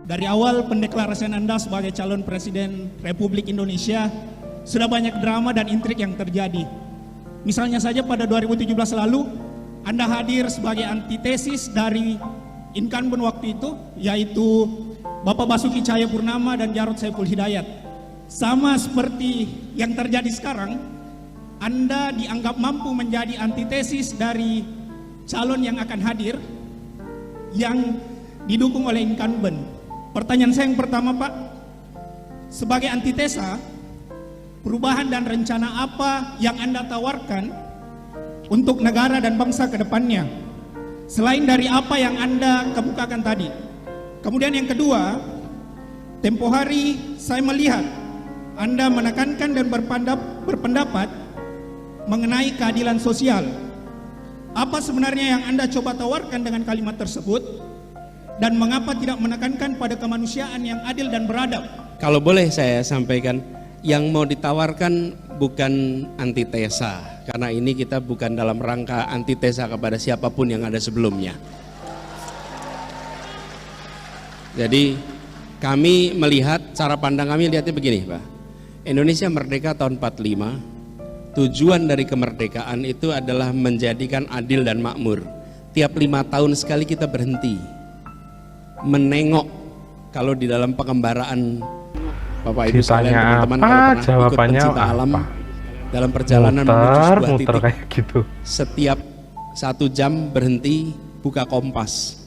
dari awal pendeklarasian Anda sebagai calon Presiden Republik Indonesia, sudah banyak drama dan intrik yang terjadi. Misalnya saja pada 2017 lalu, Anda hadir sebagai antitesis dari incumbent waktu itu, yaitu Bapak Basuki Cahayapurnama dan Jarod Saiful Hidayat. Sama seperti yang terjadi sekarang, Anda dianggap mampu menjadi antitesis dari calon yang akan hadir, yang didukung oleh incumbent. Pertanyaan saya yang pertama, Pak, sebagai antitesa, perubahan dan rencana apa yang Anda tawarkan untuk negara dan bangsa ke depannya, selain dari apa yang Anda kemukakan tadi? Kemudian yang kedua, tempo hari saya melihat Anda menekankan dan berpendapat mengenai keadilan sosial. Apa sebenarnya yang Anda coba tawarkan dengan kalimat tersebut? Dan mengapa tidak menekankan pada kemanusiaan yang adil dan beradab? Kalau boleh saya sampaikan, yang mau ditawarkan bukan antitesa, karena ini kita bukan dalam rangka antitesa kepada siapapun yang ada sebelumnya. Jadi kami melihat, cara pandang kami lihatnya begini, Pak. Indonesia merdeka tahun 45, tujuan dari kemerdekaan itu adalah menjadikan adil dan makmur. Tiap 5 tahun sekali kita berhenti menengok. Kalau di dalam pengembaraan Bapak Ibu sekalian, teman-teman kalau pernah ikut pencinta alam dalam perjalanan menuju sebuah titik, kayak gitu. Setiap 1 jam berhenti, buka kompas,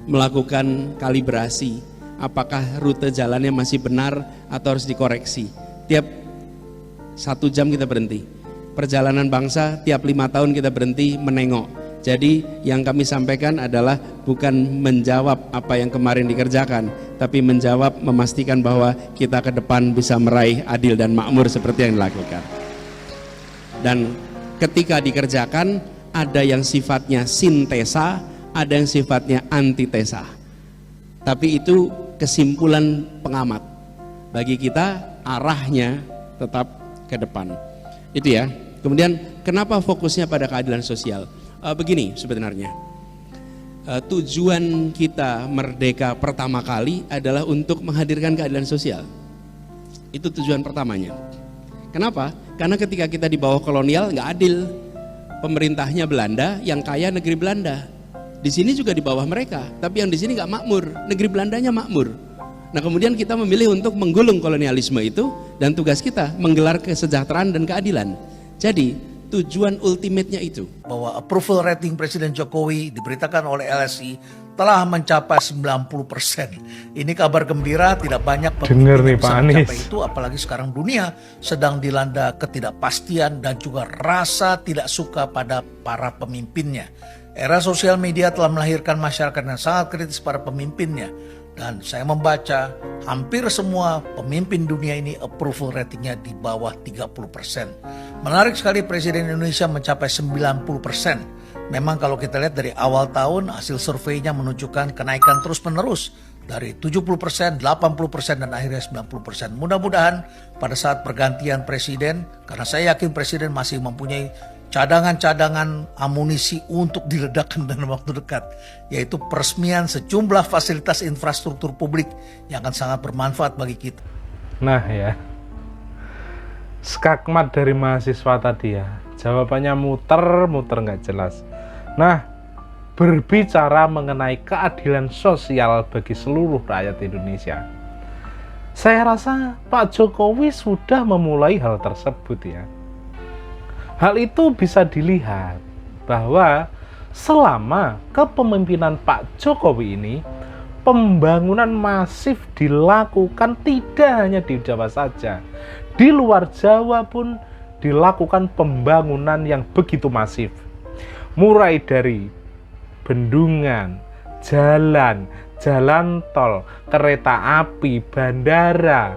melakukan kalibrasi, apakah rute jalannya masih benar atau harus dikoreksi. Tiap 1 jam kita berhenti. Perjalanan bangsa tiap 5 tahun kita berhenti menengok. Jadi yang kami sampaikan adalah bukan menjawab apa yang kemarin dikerjakan, tapi menjawab, memastikan bahwa kita ke depan bisa meraih adil dan makmur seperti yang dilakukan. Dan ketika dikerjakan, ada yang sifatnya sintesa, ada yang sifatnya antitesa. Tapi itu kesimpulan pengamat. Bagi kita arahnya tetap ke depan. Itu ya. Kemudian kenapa fokusnya pada keadilan sosial? Begini sebenarnya, tujuan kita merdeka pertama kali adalah untuk menghadirkan keadilan sosial. Itu tujuan pertamanya. Kenapa? Karena ketika kita di bawah kolonial nggak adil. Pemerintahnya Belanda, yang kaya negeri Belanda. Di sini juga di bawah mereka, tapi yang di sini nggak makmur, negeri Belandanya makmur. Nah kemudian kita memilih untuk menggulung kolonialisme itu, dan tugas kita menggelar kesejahteraan dan keadilan. Jadi tujuan ultimate-nya itu. Bahwa approval rating Presiden Jokowi diberitakan oleh LSI telah mencapai 90%. Ini kabar gembira, tidak banyak pemimpin yang bisa mencapai itu, apalagi sekarang dunia sedang dilanda ketidakpastian dan juga rasa tidak suka pada para pemimpinnya. Era sosial media telah melahirkan masyarakat yang sangat kritis pada pemimpinnya. Dan saya membaca hampir semua pemimpin dunia ini approval ratingnya di bawah 30%. Menarik sekali Presiden Indonesia mencapai 90%. Memang kalau kita lihat dari awal tahun hasil surveinya menunjukkan kenaikan terus menerus. Dari 70%, 80% dan akhirnya 90%. Mudah-mudahan pada saat pergantian presiden, karena saya yakin presiden masih mempunyai cadangan-cadangan amunisi untuk diledakkan dalam waktu dekat, yaitu peresmian sejumlah fasilitas infrastruktur publik yang akan sangat bermanfaat bagi kita. Nah ya, skakmat dari mahasiswa tadi ya, jawabannya muter-muter nggak jelas. Nah, berbicara mengenai keadilan sosial bagi seluruh rakyat Indonesia, saya rasa Pak Jokowi sudah memulai hal tersebut ya. Hal itu bisa dilihat bahwa selama kepemimpinan Pak Jokowi ini, pembangunan masif dilakukan tidak hanya di Jawa saja. Di luar Jawa pun dilakukan pembangunan yang begitu masif. Mulai dari bendungan, jalan, jalan tol, kereta api, bandara.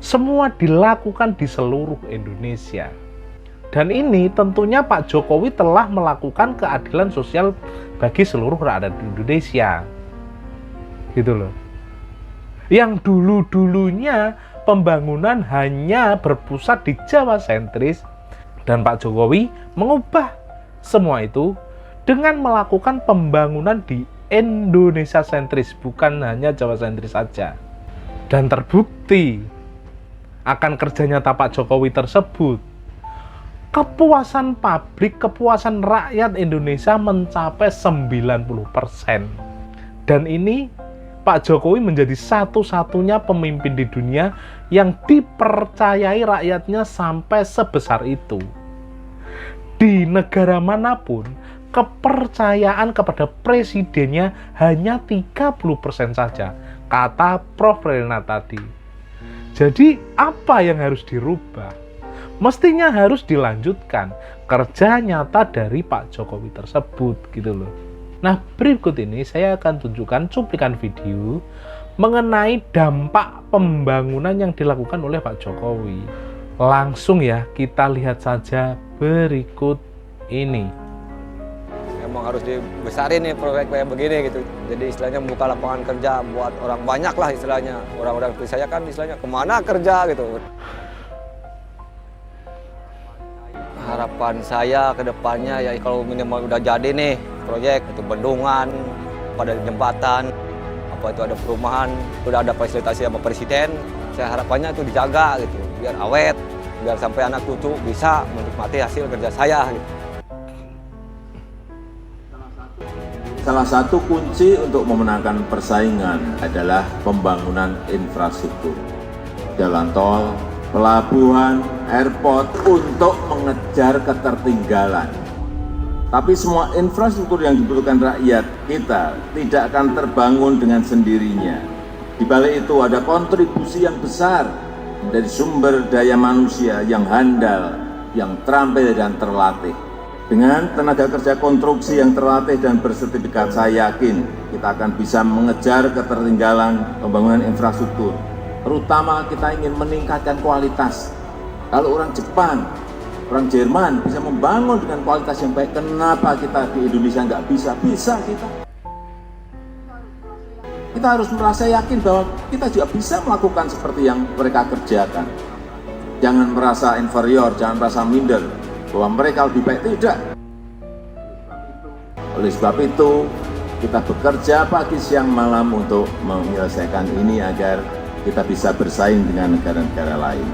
Semua dilakukan di seluruh Indonesia. Dan ini tentunya Pak Jokowi telah melakukan keadilan sosial bagi seluruh rakyat Indonesia. Gitu loh. Yang dulu-dulunya pembangunan hanya berpusat di Jawa sentris, dan Pak Jokowi mengubah semua itu dengan melakukan pembangunan di Indonesia sentris, bukan hanya Jawa sentris saja. Dan terbukti akan kerja nyata Pak Jokowi tersebut, kepuasan publik, kepuasan rakyat Indonesia mencapai 90%. Dan ini Pak Jokowi menjadi satu-satunya pemimpin di dunia yang dipercayai rakyatnya sampai sebesar itu. Di negara manapun, kepercayaan kepada presidennya hanya 30% saja, kata Prof. Relna tadi. Jadi apa yang harus dirubah? Mestinya harus dilanjutkan kerja nyata dari Pak Jokowi tersebut, gitu loh. Nah, berikut ini saya akan tunjukkan cuplikan video mengenai dampak pembangunan yang dilakukan oleh Pak Jokowi. Langsung ya, kita lihat saja berikut ini. Emang harus dibesarin nih proyek kayak begini gitu. Jadi istilahnya membuka lapangan kerja buat orang banyak lah istilahnya. Orang-orang seperti saya kan istilahnya kemana kerja gitu. Harapan saya ke depannya ya kalau minimal udah jadi nih proyek itu bendungan, pada jembatan, apa itu ada perumahan, udah ada fasilitasi sama presiden. Saya harapannya itu dijaga gitu, biar awet, biar sampai anak cucu bisa menikmati hasil kerja saya gitu. Salah satu kunci untuk memenangkan persaingan adalah pembangunan infrastruktur. Jalan tol, pelabuhan, airport untuk mengejar ketertinggalan. Tapi semua infrastruktur yang dibutuhkan rakyat kita tidak akan terbangun dengan sendirinya. Di balik itu ada kontribusi yang besar dari sumber daya manusia yang handal, yang terampil dan terlatih. Dengan tenaga kerja konstruksi yang terlatih dan bersertifikat, saya yakin kita akan bisa mengejar ketertinggalan pembangunan infrastruktur. Terutama kita ingin meningkatkan kualitas. Kalau orang Jepang, orang Jerman bisa membangun dengan kualitas yang baik, kenapa kita di Indonesia nggak bisa? Bisa kita. Kita harus merasa yakin bahwa kita juga bisa melakukan seperti yang mereka kerjakan. Jangan merasa inferior, jangan merasa minder bahwa mereka lebih baik, tidak. Oleh sebab itu, kita bekerja pagi siang malam untuk menyelesaikan ini agar kita bisa bersaing dengan negara-negara lain.